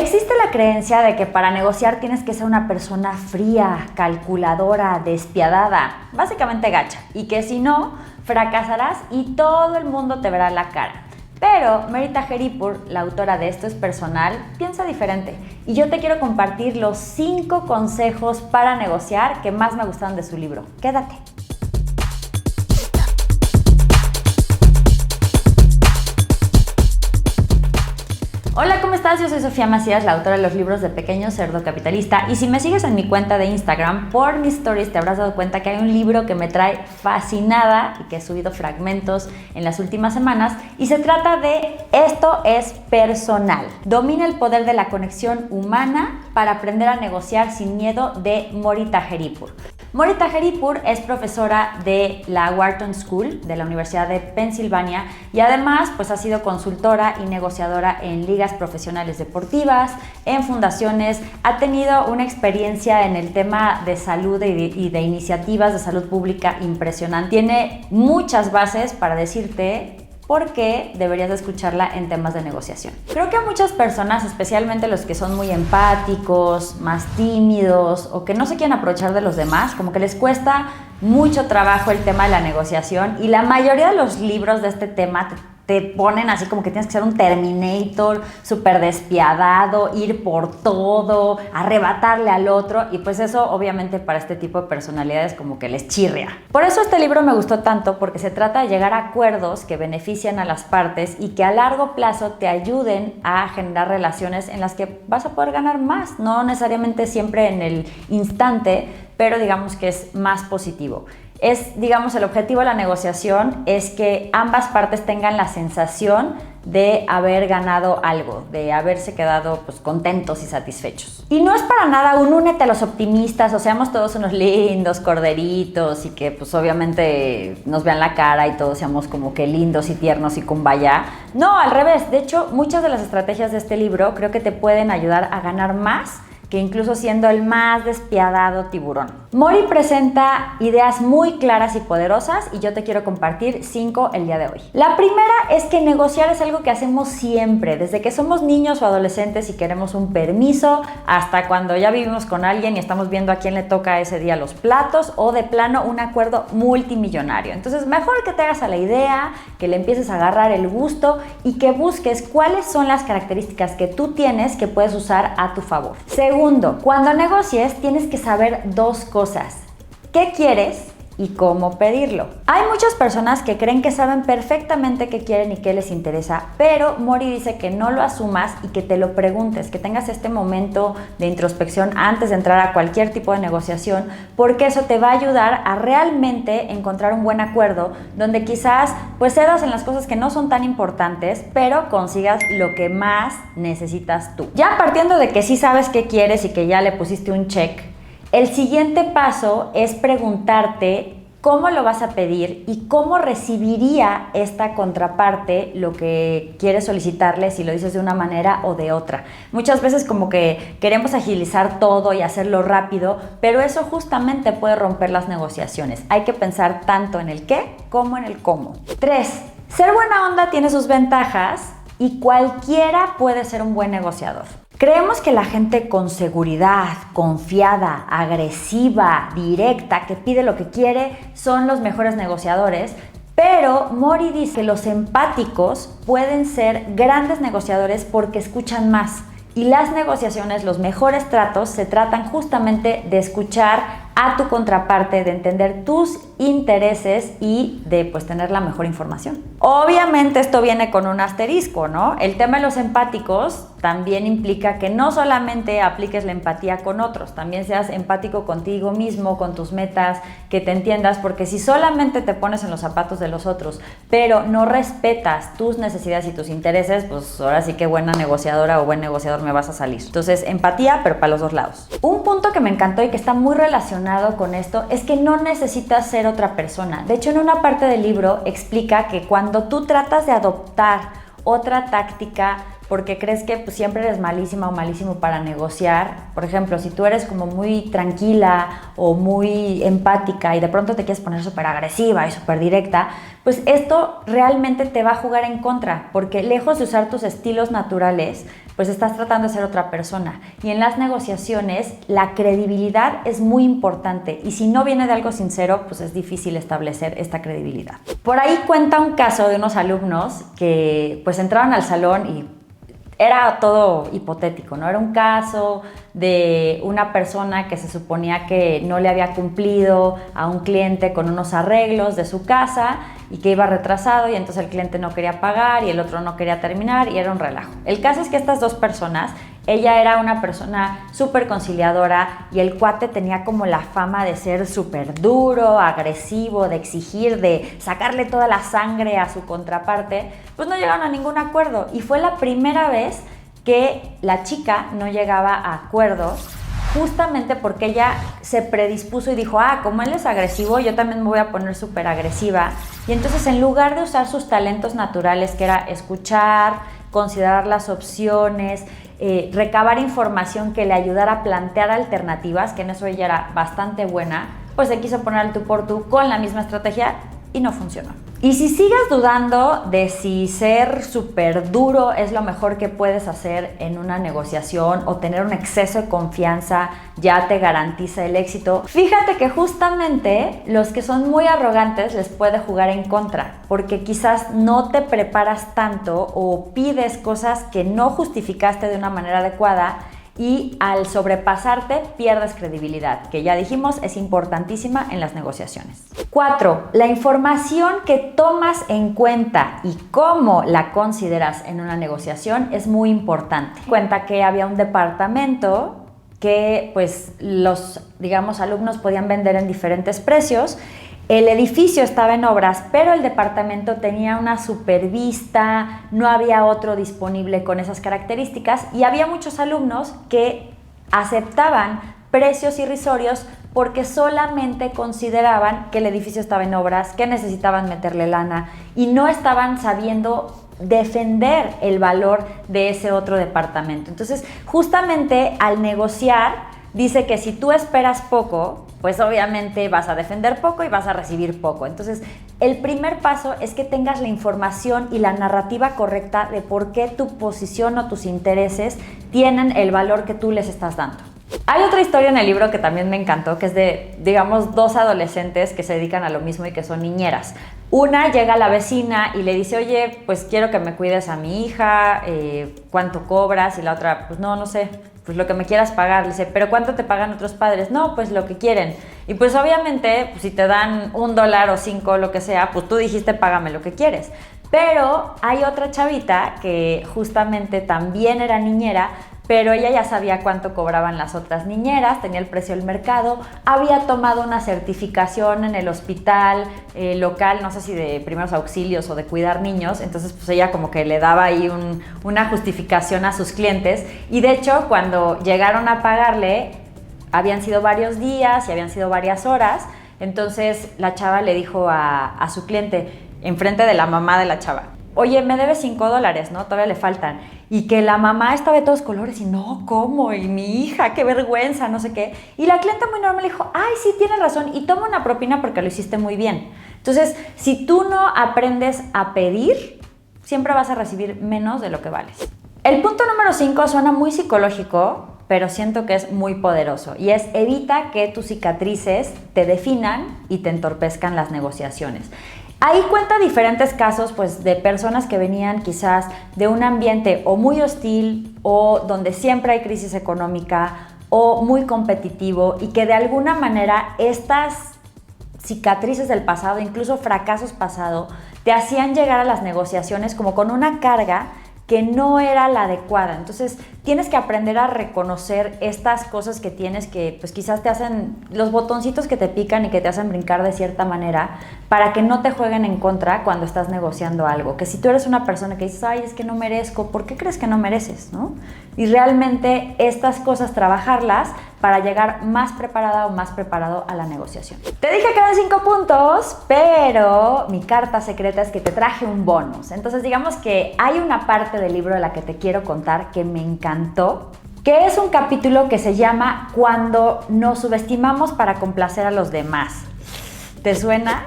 Existe la creencia de que para negociar tienes que ser una persona fría, calculadora, despiadada, básicamente gacha, y que si no, fracasarás y todo el mundo te verá la cara. Pero Mary Taheripur, la autora de Esto es Personal, piensa diferente y yo te quiero compartir los 5 consejos para negociar que más me gustaron de su libro. Quédate. Hola, ¿cómo estás? Yo soy Sofía Macías, la autora de los libros de Pequeño Cerdo Capitalista, y si me sigues en mi cuenta de Instagram, por mis stories te habrás dado cuenta que hay un libro que me trae fascinada y que he subido fragmentos en las últimas semanas, y se trata de Esto es Personal. Domina el poder de la conexión humana para aprender a negociar sin miedo, de Mary Taheripur. Mary Taheripur es profesora de la Wharton School de la Universidad de Pensilvania y además pues ha sido consultora y negociadora en ligas profesionales deportivas, en fundaciones, ha tenido una experiencia en el tema de salud y de iniciativas de salud pública impresionante. Tiene muchas bases para decirte por qué deberías de escucharla en temas de negociación. Creo que a muchas personas, especialmente los que son muy empáticos, más tímidos o que no se quieren aprovechar de los demás, como que les cuesta mucho trabajo el tema de la negociación, y la mayoría de los libros de este tema te ponen así como que tienes que ser un Terminator, súper despiadado, ir por todo, arrebatarle al otro, y pues eso obviamente para este tipo de personalidades como que les chirria. Por eso este libro me gustó tanto, porque se trata de llegar a acuerdos que benefician a las partes y que a largo plazo te ayuden a generar relaciones en las que vas a poder ganar más, no necesariamente siempre en el instante, pero digamos que es más positivo. Digamos, el objetivo de la negociación es que ambas partes tengan la sensación de haber ganado algo, de haberse quedado pues contentos y satisfechos. Y no es para nada un únete a los optimistas, o seamos todos unos lindos corderitos y que pues obviamente nos vean la cara y todos seamos como que lindos y tiernos y kumbaya. No, al revés. De hecho, muchas de las estrategias de este libro creo que te pueden ayudar a ganar más que incluso siendo el más despiadado tiburón. Mori presenta ideas muy claras y poderosas y yo te quiero compartir 5 el día de hoy. La primera es que negociar es algo que hacemos siempre, desde que somos niños o adolescentes y queremos un permiso, hasta cuando ya vivimos con alguien y estamos viendo a quién le toca ese día los platos, o de plano un acuerdo multimillonario. Entonces mejor que te hagas a la idea, que le empieces a agarrar el gusto y que busques cuáles son las características que tú tienes que puedes usar a tu favor. Segundo, cuando negocies tienes que saber 2 cosas: ¿qué quieres y cómo pedirlo? Hay muchas personas que creen que saben perfectamente qué quieren y qué les interesa, pero Mori dice que no lo asumas y que te lo preguntes, que tengas este momento de introspección antes de entrar a cualquier tipo de negociación, porque eso te va a ayudar a realmente encontrar un buen acuerdo donde quizás pues cedas en las cosas que no son tan importantes, pero consigas lo que más necesitas tú. Ya partiendo de que sí sabes qué quieres y que ya le pusiste un check, el siguiente paso es preguntarte cómo lo vas a pedir y cómo recibiría esta contraparte lo que quieres solicitarle, si lo dices de una manera o de otra. Muchas veces como que queremos agilizar todo y hacerlo rápido, pero eso justamente puede romper las negociaciones. Hay que pensar tanto en el qué como en el cómo. 3. Ser buena onda tiene sus ventajas y cualquiera puede ser un buen negociador. Creemos que la gente con seguridad, confiada, agresiva, directa, que pide lo que quiere, son los mejores negociadores, pero Mori dice que los empáticos pueden ser grandes negociadores porque escuchan más. Y las negociaciones, los mejores tratos, se tratan justamente de escuchar a tu contraparte, de entender tus intereses y de pues tener la mejor información. Obviamente esto viene con un asterisco, ¿no? El tema de los empáticos también implica que no solamente apliques la empatía con otros, también seas empático contigo mismo, con tus metas, que te entiendas, porque si solamente te pones en los zapatos de los otros, pero no respetas tus necesidades y tus intereses, pues ahora sí que buena negociadora o buen negociador me vas a salir. Entonces, empatía, pero para los 2 lados. Un punto que me encantó y que está muy relacionado con esto es que no necesitas ser otra persona. De hecho, en una parte del libro explica que cuando tú tratas de adoptar otra táctica, porque crees que pues, siempre eres malísima o malísimo para negociar. Por ejemplo, si tú eres como muy tranquila o muy empática y de pronto te quieres poner súper agresiva y súper directa, pues esto realmente te va a jugar en contra, porque lejos de usar tus estilos naturales, pues estás tratando de ser otra persona. Y en las negociaciones, la credibilidad es muy importante. Y si no viene de algo sincero, pues es difícil establecer esta credibilidad. Por ahí cuenta un caso de unos alumnos que pues entraron al salón y era todo hipotético, ¿no? Era un caso de una persona que se suponía que no le había cumplido a un cliente con unos arreglos de su casa y que iba retrasado y entonces el cliente no quería pagar y el otro no quería terminar y era un relajo. El caso es que estas dos personas, ella era una persona súper conciliadora y el cuate tenía como la fama de ser súper duro, agresivo, de exigir, de sacarle toda la sangre a su contraparte, pues no llegaron a ningún acuerdo y fue la primera vez que la chica no llegaba a acuerdos, justamente porque ella se predispuso y dijo, como él es agresivo, yo también me voy a poner súper agresiva. Y entonces en lugar de usar sus talentos naturales, que era escuchar, considerar las opciones, recabar información que le ayudara a plantear alternativas, que en eso ella era bastante buena, pues se quiso poner al tú por tú con la misma estrategia y no funcionó. Y si sigues dudando de si ser súper duro es lo mejor que puedes hacer en una negociación o tener un exceso de confianza ya te garantiza el éxito, fíjate que justamente los que son muy arrogantes les puede jugar en contra, porque quizás no te preparas tanto o pides cosas que no justificaste de una manera adecuada y al sobrepasarte pierdes credibilidad, que ya dijimos es importantísima en las negociaciones. 4. La información que tomas en cuenta y cómo la consideras en una negociación es muy importante. Cuenta que había un departamento que pues los, digamos, alumnos podían vender en diferentes precios. El edificio estaba en obras, pero el departamento tenía una super vista, no había otro disponible con esas características y había muchos alumnos que aceptaban precios irrisorios porque solamente consideraban que el edificio estaba en obras, que necesitaban meterle lana y no estaban sabiendo defender el valor de ese otro departamento. Entonces, justamente al negociar, dice que si tú esperas poco, pues obviamente vas a defender poco y vas a recibir poco. Entonces, el primer paso es que tengas la información y la narrativa correcta de por qué tu posición o tus intereses tienen el valor que tú les estás dando. Hay otra historia en el libro que también me encantó, que es de, digamos, dos adolescentes que se dedican a lo mismo y que son niñeras. Una llega a la vecina y le dice, oye, pues quiero que me cuides a mi hija, ¿cuánto cobras? Y la otra, pues no sé, pues lo que me quieras pagar. Le dice, ¿pero cuánto te pagan otros padres? No, pues lo que quieren. Y pues obviamente, pues, si te dan $1 o 5, lo que sea, pues tú dijiste, págame lo que quieres. Pero hay otra chavita que justamente también era niñera, pero ella ya sabía cuánto cobraban las otras niñeras, tenía el precio del mercado, había tomado una certificación en el hospital local, no sé si de primeros auxilios o de cuidar niños, entonces pues ella como que le daba ahí una justificación a sus clientes y de hecho cuando llegaron a pagarle habían sido varios días y habían sido varias horas, entonces la chava le dijo a su cliente, enfrente de la mamá de la chava, oye, me debes $5, ¿no? Todavía le faltan. Y que la mamá estaba de todos colores y no, ¿cómo? Y mi hija, qué vergüenza, no sé qué. Y la clienta muy normal le dijo, ay, sí, tienes razón, y toma una propina porque lo hiciste muy bien. Entonces, si tú no aprendes a pedir, siempre vas a recibir menos de lo que vales. El punto número 5 suena muy psicológico, pero siento que es muy poderoso y es evita que tus cicatrices te definan y te entorpezcan las negociaciones. Ahí cuenta diferentes casos pues, de personas que venían quizás de un ambiente o muy hostil o donde siempre hay crisis económica o muy competitivo y que de alguna manera estas cicatrices del pasado, incluso fracasos pasados, te hacían llegar a las negociaciones como con una carga que no era la adecuada. Entonces tienes que aprender a reconocer estas cosas que tienes que pues quizás te hacen, los botoncitos que te pican y que te hacen brincar de cierta manera para que no te jueguen en contra cuando estás negociando algo. Que si tú eres una persona que dices, ay, es que no merezco, ¿por qué crees que no mereces, no? Y realmente estas cosas trabajarlas para llegar más preparada o más preparado a la negociación. Te dije que eran 5 puntos, pero mi carta secreta es que te traje un bonus. Entonces digamos que hay una parte del libro de la que te quiero contar que me encantó, que es un capítulo que se llama Cuando nos subestimamos para complacer a los demás. ¿Te suena?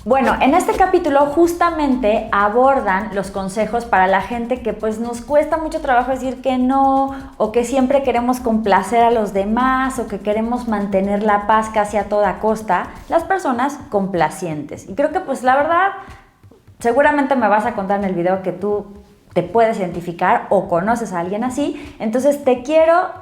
Bueno, en este capítulo justamente abordan los consejos para la gente que pues nos cuesta mucho trabajo decir que no, o que siempre queremos complacer a los demás, o que queremos mantener la paz casi a toda costa, las personas complacientes. Y creo que pues la verdad, seguramente me vas a contar en el video que tú te puedes identificar o conoces a alguien así, entonces te quiero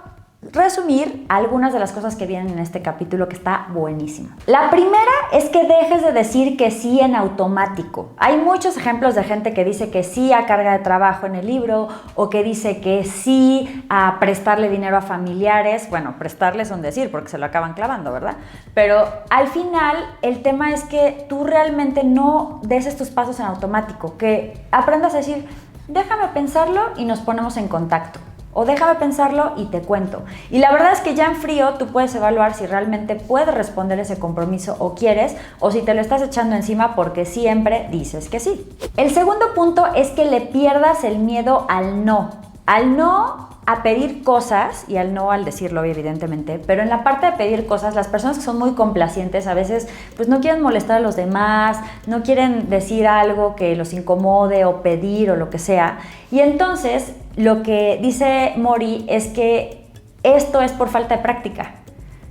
resumir algunas de las cosas que vienen en este capítulo que está buenísimo. La primera es que dejes de decir que sí en automático. Hay muchos ejemplos de gente que dice que sí a carga de trabajo en el libro o que dice que sí a prestarle dinero a familiares. Bueno, prestarles un decir porque se lo acaban clavando, ¿verdad? Pero al final el tema es que tú realmente no des estos pasos en automático, que aprendas a decir, déjame pensarlo y nos ponemos en contacto. O déjame pensarlo y te cuento. Y la verdad es que ya en frío tú puedes evaluar si realmente puedes responder ese compromiso o quieres, o si te lo estás echando encima porque siempre dices que sí. El segundo punto es que le pierdas el miedo al no. Al no a pedir cosas y al no al decirlo, evidentemente, pero en la parte de pedir cosas, las personas que son muy complacientes a veces pues no quieren molestar a los demás, no quieren decir algo que los incomode o pedir o lo que sea. Y entonces lo que dice Mori es que esto es por falta de práctica,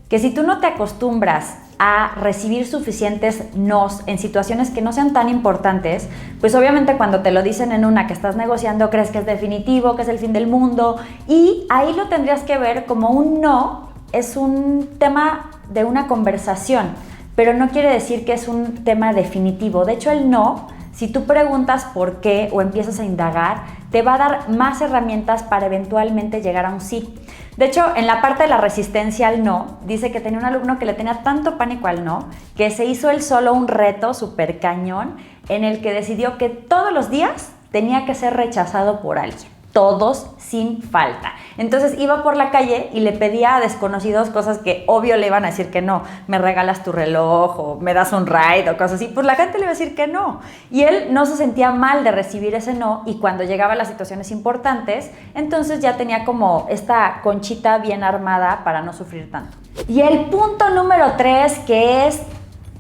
que si tú no te acostumbras a recibir suficientes nos en situaciones que no sean tan importantes, pues obviamente cuando te lo dicen en una que estás negociando crees que es definitivo, que es el fin del mundo, y ahí lo tendrías que ver como un no, es un tema de una conversación, pero no quiere decir que es un tema definitivo. De hecho, el no, si tú preguntas por qué o empiezas a indagar, te va a dar más herramientas para eventualmente llegar a un sí. De hecho, en la parte de la resistencia al no, dice que tenía un alumno que le tenía tanto pánico al no, que se hizo él solo un reto súper cañón en el que decidió que todos los días tenía que ser rechazado por alguien. Todos sin falta. Entonces iba por la calle y le pedía a desconocidos cosas que obvio le iban a decir que no. Me regalas tu reloj o me das un ride o cosas así. Pues la gente le iba a decir que no. Y él no se sentía mal de recibir ese no, y cuando llegaba a las situaciones importantes, entonces ya tenía como esta conchita bien armada para no sufrir tanto. Y el punto número 3, que es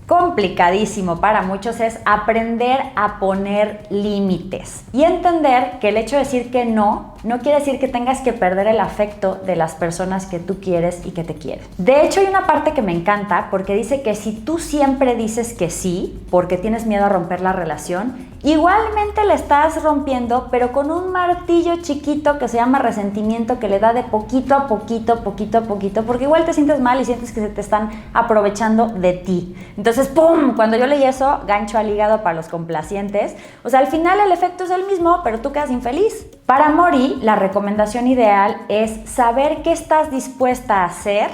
complicadísimo para muchos, es aprender a poner límites y entender que el hecho de decir que no quiere decir que tengas que perder el afecto de las personas que tú quieres y que te quieren. De hecho, hay una parte que me encanta porque dice que si tú siempre dices que sí porque tienes miedo a romper la relación, igualmente la estás rompiendo, pero con un martillo chiquito que se llama resentimiento, que le da de poquito a poquito, poquito a poquito, porque igual te sientes mal y sientes que se te están aprovechando de ti. Entonces, ¡pum! Cuando yo leí eso, gancho al hígado para los complacientes. O sea, al final el efecto es el mismo, pero tú quedas infeliz. Para Mori, la recomendación ideal es saber qué estás dispuesta a hacer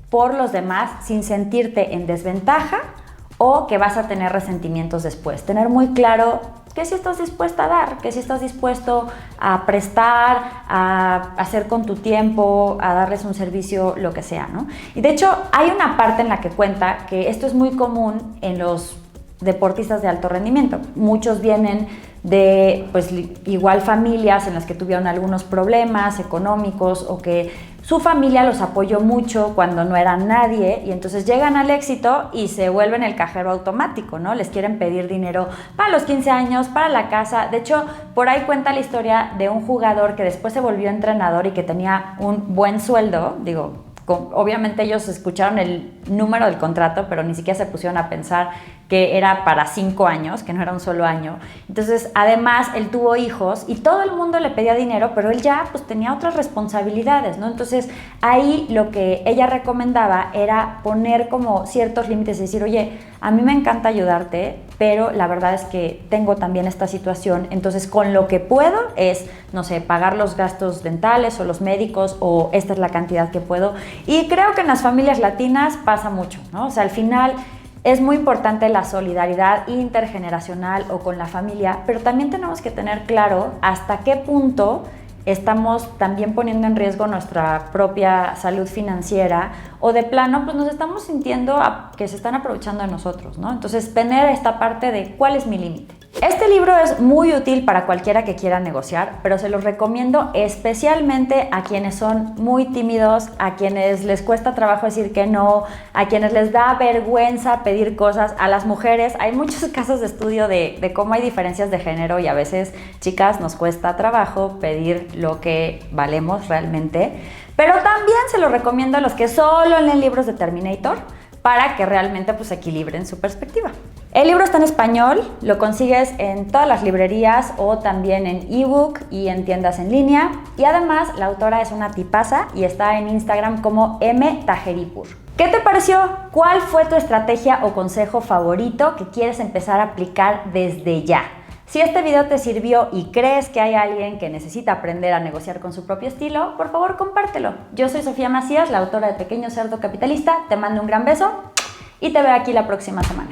por los demás sin sentirte en desventaja o que vas a tener resentimientos después. Tener muy claro qué sí estás dispuesta a dar, qué sí estás dispuesto a prestar, a hacer con tu tiempo, a darles un servicio, lo que sea, ¿no? Y de hecho, hay una parte en la que cuenta que esto es muy común en los deportistas de alto rendimiento. Muchos vienen de, pues, igual familias en las que tuvieron algunos problemas económicos o que su familia los apoyó mucho cuando no eran nadie y entonces llegan al éxito y se vuelven el cajero automático, ¿no? Les quieren pedir dinero para los 15 años, para la casa. De hecho, por ahí cuenta la historia de un jugador que después se volvió entrenador y que tenía un buen sueldo, obviamente ellos escucharon el número del contrato, pero ni siquiera se pusieron a pensar que era para 5 años, que no era un solo año. Entonces, además, él tuvo hijos y todo el mundo le pedía dinero, pero él ya pues tenía otras responsabilidades, ¿no? Entonces, ahí lo que ella recomendaba era poner como ciertos límites y decir, oye, a mí me encanta ayudarte, pero la verdad es que tengo también esta situación, entonces con lo que puedo es, no sé, pagar los gastos dentales o los médicos, o esta es la cantidad que puedo. Y creo que en las familias latinas pasa mucho, ¿no? O sea, al final es muy importante la solidaridad intergeneracional o con la familia, pero también tenemos que tener claro hasta qué punto estamos también poniendo en riesgo nuestra propia salud financiera, o de plano pues nos estamos sintiendo que se están aprovechando de nosotros, ¿no? Entonces, tener esta parte de cuál es mi límite. Este libro es muy útil para cualquiera que quiera negociar, pero se los recomiendo especialmente a quienes son muy tímidos, a quienes les cuesta trabajo decir que no, a quienes les da vergüenza pedir cosas, a las mujeres. Hay muchos casos de estudio de cómo hay diferencias de género y a veces, chicas, nos cuesta trabajo pedir lo que valemos realmente, pero también se lo recomiendo a los que solo leen libros de Terminator para que realmente pues equilibren su perspectiva. El libro está en español, lo consigues en todas las librerías o también en ebook y en tiendas en línea, y además la autora es una tipaza y está en Instagram como mtajeripur. ¿Qué te pareció? ¿Cuál fue tu estrategia o consejo favorito que quieres empezar a aplicar desde ya? Si este video te sirvió y crees que hay alguien que necesita aprender a negociar con su propio estilo, por favor compártelo. Yo soy Sofía Macías, la autora de Pequeño Cerdo Capitalista. Te mando un gran beso y te veo aquí la próxima semana.